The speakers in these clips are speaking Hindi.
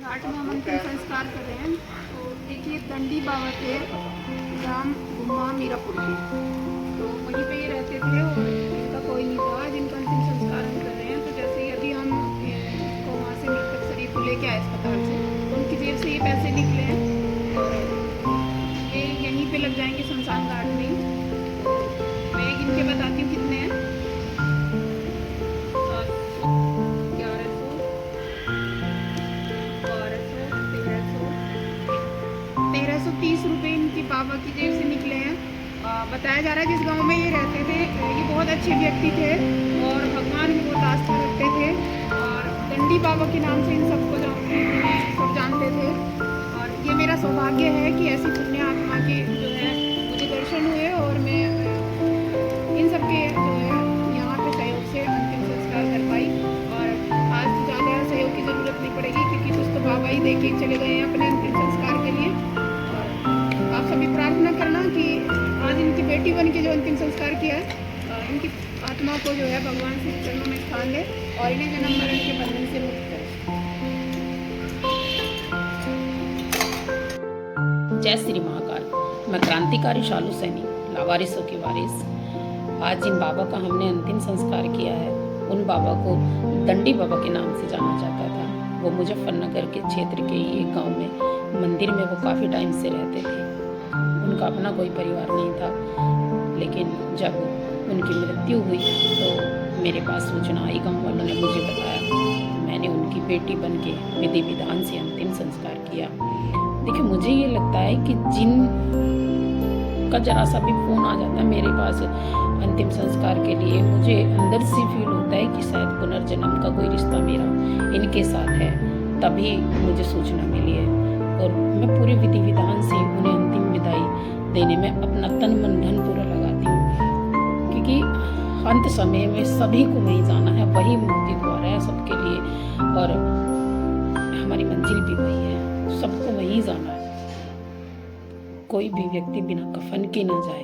घाट में हम अंतिम संस्कार कर रहे हैं। तो देखिए दंडी बाबा थे ग्राम गुम्मा मीरापुर के, तो वहीं पे ये रहते थे और इनका कोई नहीं था जिनका अंतिम संस्कार हम कर रहे हैं। तो जैसे ही अभी हम इसको वहाँ से मृतक शरीर को लेके आए अस्पताल से, तो उनकी जेब से ये पैसे निकले हैं और ये यहीं पे लग जाएंगे शमशान घाट में ही। मैं गिन के बताती हूँ कितने हैं। 1330 रुपये इनकी बाबा की जेब से निकले हैं। बताया जा रहा है जिस गांव में ये रहते थे ये बहुत अच्छे व्यक्ति थे और भगवान की बहुत आस्था रखते थे और दंडी बाबा के नाम से इन सबको सब जानते थे। और ये मेरा सौभाग्य है कि ऐसी पुण्य आत्मा के जो है मुझे दर्शन हुए और मैं इन सबके जो है यहाँ पे सहयोग से अंतिम संस्कार कर पाई। और आज तो ज़्यादा सहयोग की ज़रूरत नहीं पड़ेगी क्योंकि कुछ तो बाबा ही दे के चले गए हैं अपने अंतिम संस्कार के लिए। आप सभी प्रार्थना करना कि आज इनकी बेटी बन के जो अंतिम संस्कार किया है इनकी आत्मा को जो है भगवान के चरणों में स्थान दे और इन्हें जन्म मरण के बंधन से मुक्त करे। जय श्री महाकाल। मैं क्रांतिकारी शालू सैनी, लावारिसों की वारिस। आज जिन बाबा का हमने अंतिम संस्कार किया है उन बाबा को दंडी बाबा के नाम से जाना जाता था। वो मुजफ्फरनगर के क्षेत्र के ही एक गाँव में मंदिर में वो काफ़ी टाइम से रहते थे। उनका अपना कोई परिवार नहीं था, लेकिन जब उनकी मृत्यु हुई तो मेरे पास सूचना आई, गाँव वालों ने मुझे बताया। मैंने उनकी बेटी बन के विधि विधान से अंतिम संस्कार किया। देखिए मुझे ये लगता है कि जिन का जरा सा भी फ़ोन आ जाता है मेरे पास अंतिम संस्कार के लिए, मुझे अंदर से फील होता है कि शायद पुनर्जन्म का कोई रिश्ता मेरा इनके साथ है, तभी मुझे सूचना मिली है। और मैं पूरे विधि विधान से उन्हें अंतिम विदाई देने में अपना तन मन धन पूरा लगाती हूँ, क्योंकि अंत समय में सभी को वहीं जाना है, वही मुक्ति द्वार है सबके लिए और हमारी मंजिल भी वही है, सबको वहीं जाना है। कोई भी व्यक्ति बिना कफन के ना जाए,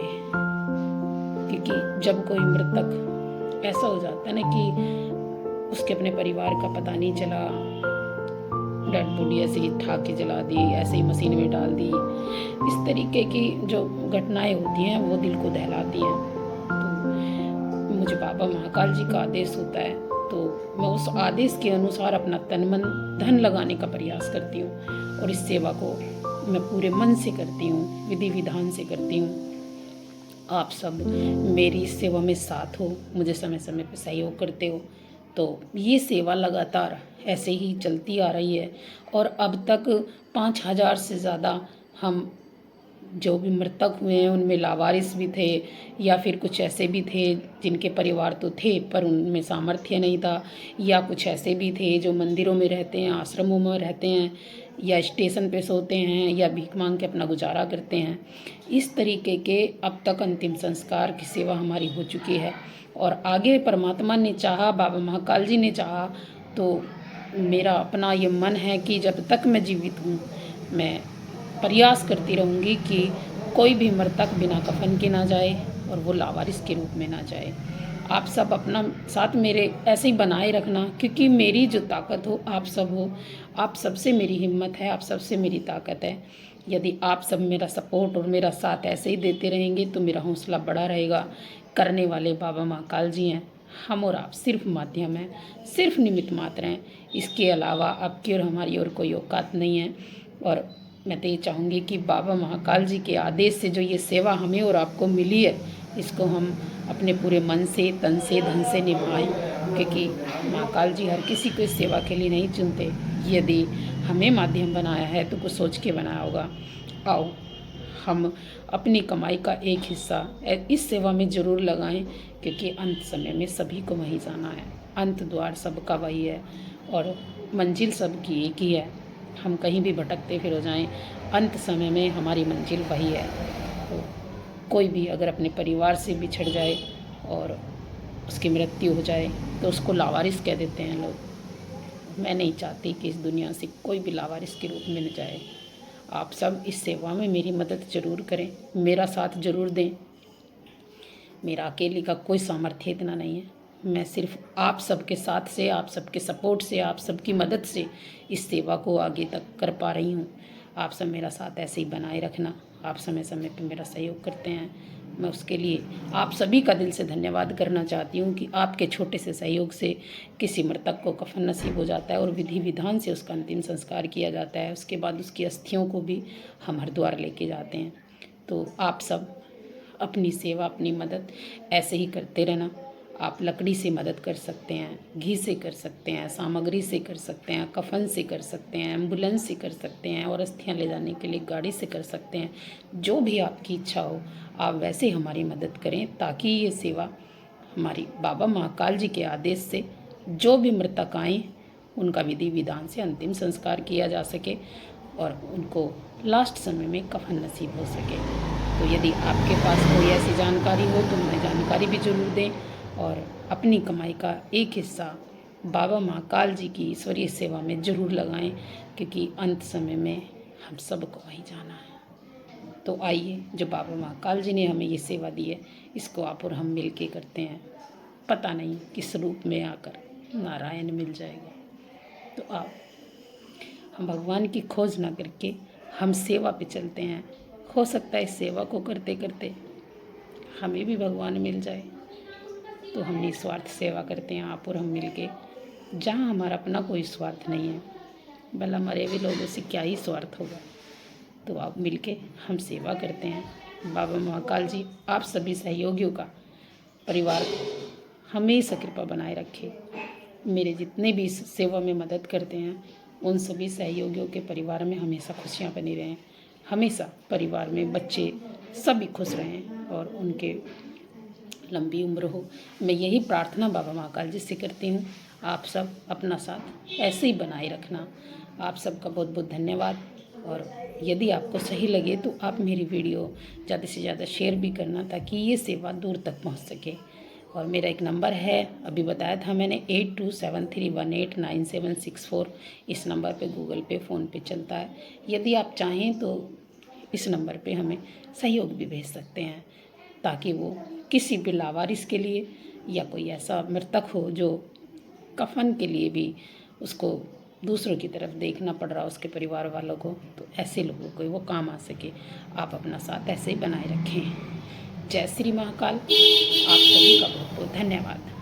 क्योंकि जब कोई मृतक ऐसा हो जाता है ना कि उसके अपने परिवार का पता नहीं चला, डेड बॉडी ऐसे ही उठा के जला दी, ऐसे ही मशीन में डाल दी, इस तरीके की जो घटनाएं होती हैं वो दिल को दहलाती हैं। तो मुझे बाबा महाकाल जी का आदेश होता है तो मैं उस आदेश के अनुसार अपना तन मन धन लगाने का प्रयास करती हूँ और इस सेवा को मैं पूरे मन से करती हूँ, विधि विधान से करती हूँ। आप सब मेरी इस सेवा में साथ हो, मुझे समय समय पर सहयोग करते हो, तो ये सेवा लगातार ऐसे ही चलती आ रही है। और अब तक 5000 से ज़्यादा हम जो भी मृतक हुए हैं उनमें लावारिस भी थे या फिर कुछ ऐसे भी थे जिनके परिवार तो थे पर उनमें सामर्थ्य नहीं था, या कुछ ऐसे भी थे जो मंदिरों में रहते हैं, आश्रमों में रहते हैं, या स्टेशन पे सोते हैं, या भीख मांग के अपना गुजारा करते हैं। इस तरीके के अब तक अंतिम संस्कार की सेवा हमारी हो चुकी है और आगे परमात्मा ने चाहा, बाबा महाकाल जी ने चाहा तो मेरा अपना ये मन है कि जब तक मैं जीवित हूँ मैं प्रयास करती रहूँगी कि कोई भी मृतक बिना कफन के ना जाए और वो लावारिस के रूप में ना जाए। आप सब अपना साथ मेरे ऐसे ही बनाए रखना, क्योंकि मेरी जो ताकत हो आप सब हो, आप सबसे मेरी हिम्मत है, आप सबसे मेरी ताकत है। यदि आप सब मेरा सपोर्ट और मेरा साथ ऐसे ही देते रहेंगे तो मेरा हौसला बड़ा रहेगा। करने वाले बाबा महाकाल जी हैं, हम और आप सिर्फ माध्यम हैं, सिर्फ निमित्त मात्र हैं। इसके अलावा आपकी और हमारी और कोई औकात नहीं है। और मैं तो ये चाहूँगी कि बाबा महाकाल जी के आदेश से जो ये सेवा हमें और आपको मिली है इसको हम अपने पूरे मन से, तन से, धन से निभाएं, क्योंकि महाकाल जी हर किसी को इस सेवा के लिए नहीं चुनते। यदि हमें माध्यम बनाया है तो कुछ सोच के बनाया होगा। आओ हम अपनी कमाई का एक हिस्सा इस सेवा में ज़रूर लगाएं, क्योंकि अंत समय में सभी को वहीं जाना है। अंत द्वार सबका वही है और मंजिल सबकी एक ही है। हम कहीं भी भटकते फिर हो जाएं, अंत समय में हमारी मंजिल वही है। तो कोई भी अगर अपने परिवार से बिछड़ जाए और उसकी मृत्यु हो जाए तो उसको लावारिस कह देते हैं लोग। मैं नहीं चाहती कि इस दुनिया से कोई भी लावारिस के रूप में न जाए। आप सब इस सेवा में मेरी मदद ज़रूर करें, मेरा साथ ज़रूर दें। मेरा अकेले का कोई सामर्थ्य इतना नहीं है, मैं सिर्फ आप सबके साथ से, आप सबके सपोर्ट से, आप सबकी मदद से इस सेवा को आगे तक कर पा रही हूँ। आप सब मेरा साथ ऐसे ही बनाए रखना। आप समय समय पे मेरा सहयोग करते हैं, मैं उसके लिए आप सभी का दिल से धन्यवाद करना चाहती हूँ कि आपके छोटे से सहयोग से किसी मृतक को कफन नसीब हो जाता है और विधि विधान से उसका अंतिम संस्कार किया जाता है। उसके बाद उसकी अस्थियों को भी हम हरिद्वार लेके जाते हैं। तो आप सब अपनी सेवा, अपनी मदद ऐसे ही करते रहना। आप लकड़ी से मदद कर सकते हैं, घी से कर सकते हैं, सामग्री से कर सकते हैं, कफन से कर सकते हैं, एम्बुलेंस से कर सकते हैं और अस्थियां ले जाने के लिए गाड़ी से कर सकते हैं। जो भी आपकी इच्छा हो आप वैसे हमारी मदद करें, ताकि ये सेवा हमारी बाबा महाकाल जी के आदेश से जो भी मृतक आएँ उनका विधि विधान से अंतिम संस्कार किया जा सके और उनको लास्ट समय में कफन नसीब हो सके। तो यदि आपके पास कोई ऐसी जानकारी हो तो मुझे जानकारी भी ज़रूर दें और अपनी कमाई का एक हिस्सा बाबा महाकाल जी की ईश्वरीय सेवा में ज़रूर लगाएं, क्योंकि अंत समय में हम सबको वहीं जाना है। तो आइए, जो बाबा महाकाल जी ने हमें ये सेवा दी है, इसको आप और हम मिल के करते हैं। पता नहीं किस रूप में आकर नारायण मिल जाएगा। तो आप हम भगवान की खोज ना करके हम सेवा पे चलते हैं। हो सकता है इस सेवा को करते करते हमें भी भगवान मिल जाए। तो हम निस्वार्थ सेवा करते हैं, आप और हम मिलके। जहाँ हमारा अपना कोई स्वार्थ नहीं है, भला मरे हुए लोगों से क्या ही स्वार्थ होगा। तो आप मिलके हम सेवा करते हैं। बाबा महाकाल जी आप सभी सहयोगियों का, परिवार हमेशा कृपा बनाए रखे। मेरे जितने भी इस सेवा में मदद करते हैं उन सभी सहयोगियों के परिवार में हमेशा खुशियाँ बनी रहें। हमेशा परिवार में बच्चे सभी खुश रहें और उनके लंबी उम्र हो। मैं यही प्रार्थना बाबा महाकाल जी से करती हूँ। आप सब अपना साथ ऐसे ही बनाए रखना। आप सबका बहुत बहुत धन्यवाद। और यदि आपको सही लगे तो आप मेरी वीडियो ज़्यादा से ज़्यादा शेयर भी करना, ताकि ये सेवा दूर तक पहुँच सके। और मेरा एक नंबर है, अभी बताया था मैंने, 8273189764। इस नंबर पे गूगल पे, फ़ोन पे चलता है। यदि आप चाहें तो इस नंबर पे हमें सहयोग भी भेज सकते हैं, ताकि वो किसी भी लावारिस के लिए या कोई ऐसा मृतक हो जो कफन के लिए भी उसको दूसरों की तरफ देखना पड़ रहा, उसके परिवार वालों को, तो ऐसे लोगों को वो काम आ सके। आप अपना साथ ऐसे ही बनाए रखें। जय श्री महाकाल। आप सभी का बहुत बहुत धन्यवाद।